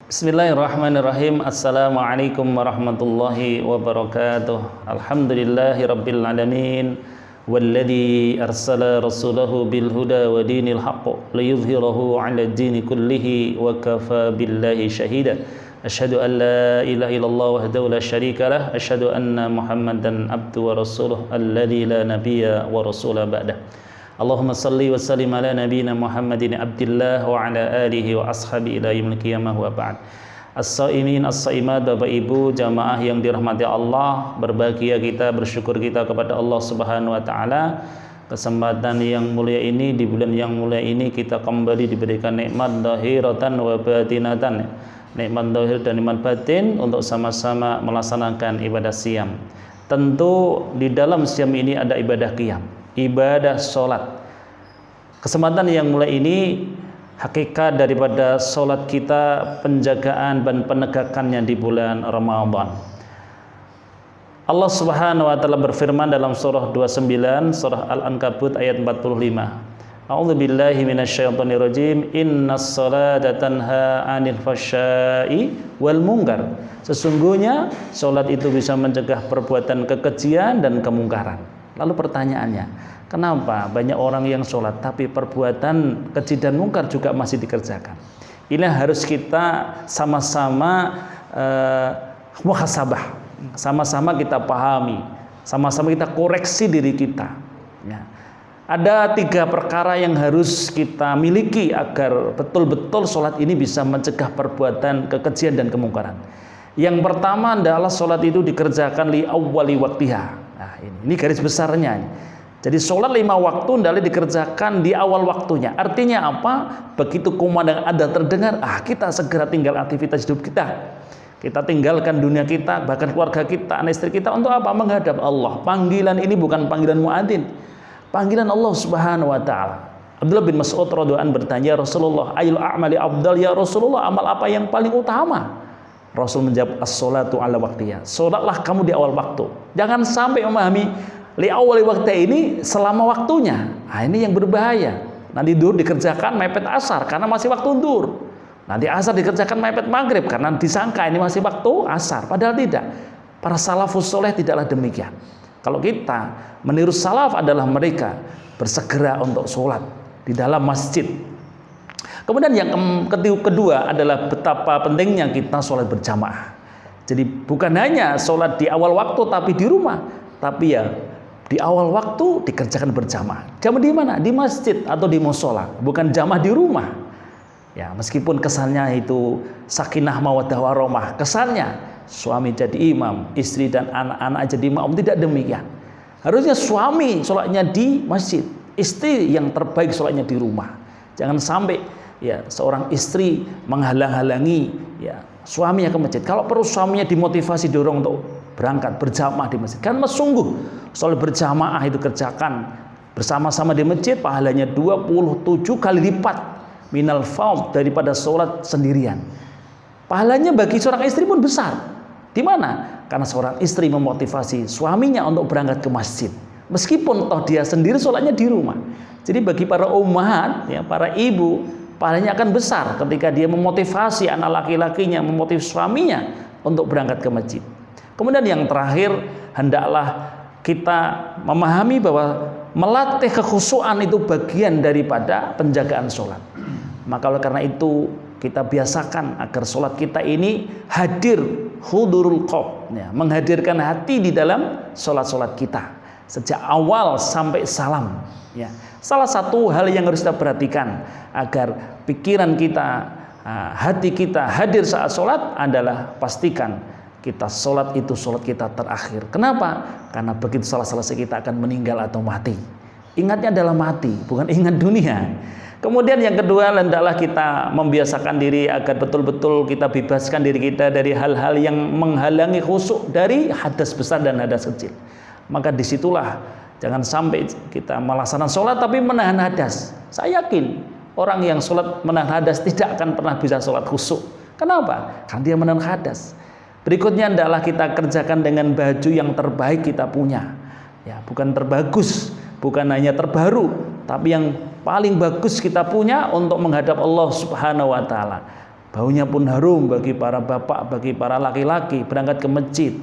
Bismillahirrahmanirrahim. Assalamualaikum warahmatullahi wabarakatuh. Alhamdulillahi rabbil alamin. Walladzi arsala rasulahu bil huda wa dinil haqq liyudhhirahu 'ala ad-dini kullihi wa kafa billahi shahida. Asyhadu an la ilaha illallah wahdahu la syarika lah. Asyhadu anna Muhammadan abduhu wa rasuluh alladzi la nabiyya wa rasula ba'dah. Allahumma salli wa sallim ala nabiyyina Muhammadin abdillah wa ala alihi wa ashabi ila yaumil qiyamah wa ba'd. As-saimin as-saimat, Bapak Ibu jamaah yang dirahmati Allah, berbahagia kita, bersyukur kita kepada Allah Subhanahu wa taala. Kesempatan yang mulia ini, di bulan yang mulia ini kita kembali diberikan nikmat zahiratan wa batinatan. Nikmat zahir dan nikmat batin untuk sama-sama melaksanakan ibadah siam. Tentu di dalam siam ini ada ibadah qiyam, ibadah sholat. Kesempatan yang mulai ini hakikat daripada sholat kita, penjagaan dan penegakannya di bulan Ramadan. Allah Subhanahu wa taala berfirman dalam surah 29, surah Al-Ankabut ayat 45. A'udzubillahi minasyaitonirrajim. Innas sholata tanha 'anil fahsya'i wal munkar. Sesungguhnya sholat itu bisa mencegah perbuatan kekejian dan kemungkaran. Lalu pertanyaannya, kenapa banyak orang yang sholat tapi perbuatan keji dan mungkar juga masih dikerjakan? Ini harus kita sama-sama muhasabah, sama-sama kita pahami, sama-sama kita koreksi diri kita. Ya. Ada 3 perkara yang harus kita miliki agar betul-betul sholat ini bisa mencegah perbuatan kekejian dan kemungkaran. Yang pertama adalah sholat itu dikerjakan li awwali waktiha. Nah, ini garis besarnya. Jadi sholat 5 waktu hendaknya dikerjakan di awal waktunya. Artinya apa? Begitu kumandang ada terdengar, kita segera tinggal aktivitas hidup kita. Kita tinggalkan dunia kita, bahkan keluarga kita, anak istri kita untuk apa? Menghadap Allah. Panggilan ini bukan panggilan muadzin, panggilan Allah Subhanahu wa taala. Abdullah bin Mas'ud radhiyallahu anhu bertanya, Rasulullah, ayyul a'mali afdal ya Rasulullah? Amal apa yang paling utama? Rasul menjawab, as-sholatu ala waktiha. Sholatlah kamu di awal waktu. Jangan sampai memahami li awal waktu ini selama waktunya. Nah, ini yang berbahaya. Nanti duhur dikerjakan mepet asar karena masih waktu duhur. Nanti asar dikerjakan mepet maghrib karena disangka ini masih waktu asar. Padahal tidak. Para salafus soleh tidaklah demikian. Kalau kita meniru salaf adalah mereka bersegera untuk sholat di dalam masjid. Kemudian yang kedua adalah betapa pentingnya kita sholat berjamaah. Jadi bukan hanya sholat di awal waktu tapi di rumah, tapi ya di awal waktu dikerjakan berjamaah. Jamaah di mana? Di masjid atau di mushola, bukan jamaah di rumah. Ya, meskipun kesannya itu sakinah mawaddah warahmah, kesannya suami jadi imam, istri dan anak-anak jadi imam, tidak demikian. Harusnya suami sholatnya di masjid, istri yang terbaik sholatnya di rumah. Jangan sampai ya seorang istri menghalang-halangi ya suaminya ke masjid. Kalau perlu suaminya dimotivasi, dorong untuk berangkat berjamaah di masjid. Kan sungguh sholat berjamaah itu kerjakan bersama-sama di masjid, pahalanya 27 kali lipat minal fard daripada sholat sendirian. Pahalanya bagi seorang istri pun besar. Di mana? Karena seorang istri memotivasi suaminya untuk berangkat ke masjid, meskipun toh dia sendiri sholatnya di rumah. Jadi bagi para ummahat, ya, para ibu, pahalanya akan besar ketika dia memotivasi anak laki-lakinya, memotivasi suaminya untuk berangkat ke masjid. Kemudian yang terakhir, hendaklah kita memahami bahwa melatih kekhusyuan itu bagian daripada penjagaan sholat. Maka oleh karena itu kita biasakan agar sholat kita ini hadir, hudurul qalb, ya, menghadirkan hati di dalam sholat-sholat kita sejak awal sampai salam. Ya. Salah satu hal yang harus kita perhatikan agar pikiran kita, hati kita hadir saat sholat adalah pastikan kita sholat itu sholat kita terakhir. Kenapa? Karena begitu sholat selesai kita akan meninggal atau mati. Ingatnya adalah mati, bukan ingat dunia. Kemudian yang kedua, hendaklah kita membiasakan diri agar betul-betul kita bebaskan diri kita dari hal-hal yang menghalangi khusyuk dari hadas besar dan hadas kecil. Maka disitulah jangan sampai kita melaksanakan sholat tapi menahan hadas. Saya yakin orang yang sholat menahan hadas tidak akan pernah bisa sholat khusyuk. Kenapa? Karena dia menahan hadas. Berikutnya hendaklah kita kerjakan dengan baju yang terbaik kita punya. Ya, bukan terbagus, bukan hanya terbaru, tapi yang paling bagus kita punya untuk menghadap Allah Subhanahu wa taala. Baunya pun harum bagi para bapak, bagi para laki-laki berangkat ke masjid.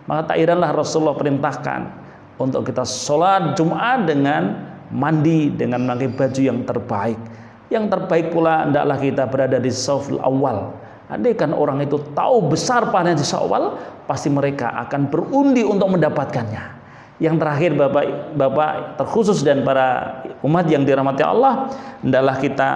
Maka tak heranlah Rasulullah perintahkan untuk kita sholat Jumat dengan mandi, dengan memakai baju yang terbaik. Yang terbaik pula hendaklah kita berada di shaful awal. Andaikan orang itu tahu besar pahalanya di Syawal, pasti mereka akan berundi untuk mendapatkannya. Yang terakhir Bapak terkhusus dan para umat yang dirahmati Allah, hendaklah kita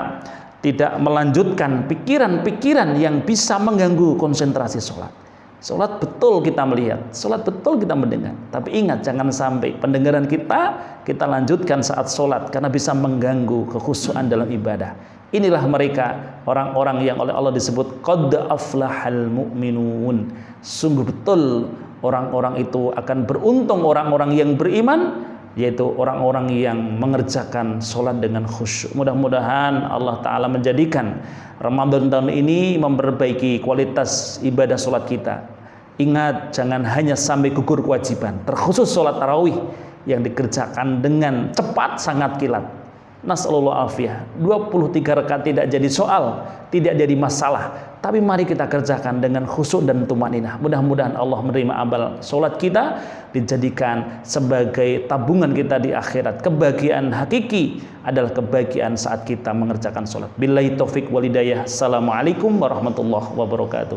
tidak melanjutkan pikiran-pikiran yang bisa mengganggu konsentrasi sholat. Sholat betul kita melihat, sholat betul kita mendengar. Tapi ingat, jangan sampai pendengaran kita lanjutkan saat sholat, karena bisa mengganggu kekhusyuan dalam ibadah. Inilah mereka orang-orang yang oleh Allah disebut qad aflahal mu'minun. Sungguh betul orang-orang itu akan beruntung, orang-orang yang beriman, yaitu orang-orang yang mengerjakan sholat dengan khusyuk. Mudah-mudahan Allah Ta'ala menjadikan Ramadan tahun ini memperbaiki kualitas ibadah sholat kita. Ingat, jangan hanya sampai gugur kewajiban, terkhusus sholat tarawih yang dikerjakan dengan cepat, sangat kilat. Nasallallahu afiyah. 23 rakaat tidak jadi soal, tidak jadi masalah. Tapi mari kita kerjakan dengan khusyuk dan tumaninah. Mudah-mudahan Allah menerima amal sholat kita, dijadikan sebagai tabungan kita di akhirat. Kebahagiaan hakiki adalah kebahagiaan saat kita mengerjakan sholat. Billahi taufik wal hidayah. Assalamualaikum warahmatullahi wabarakatuh.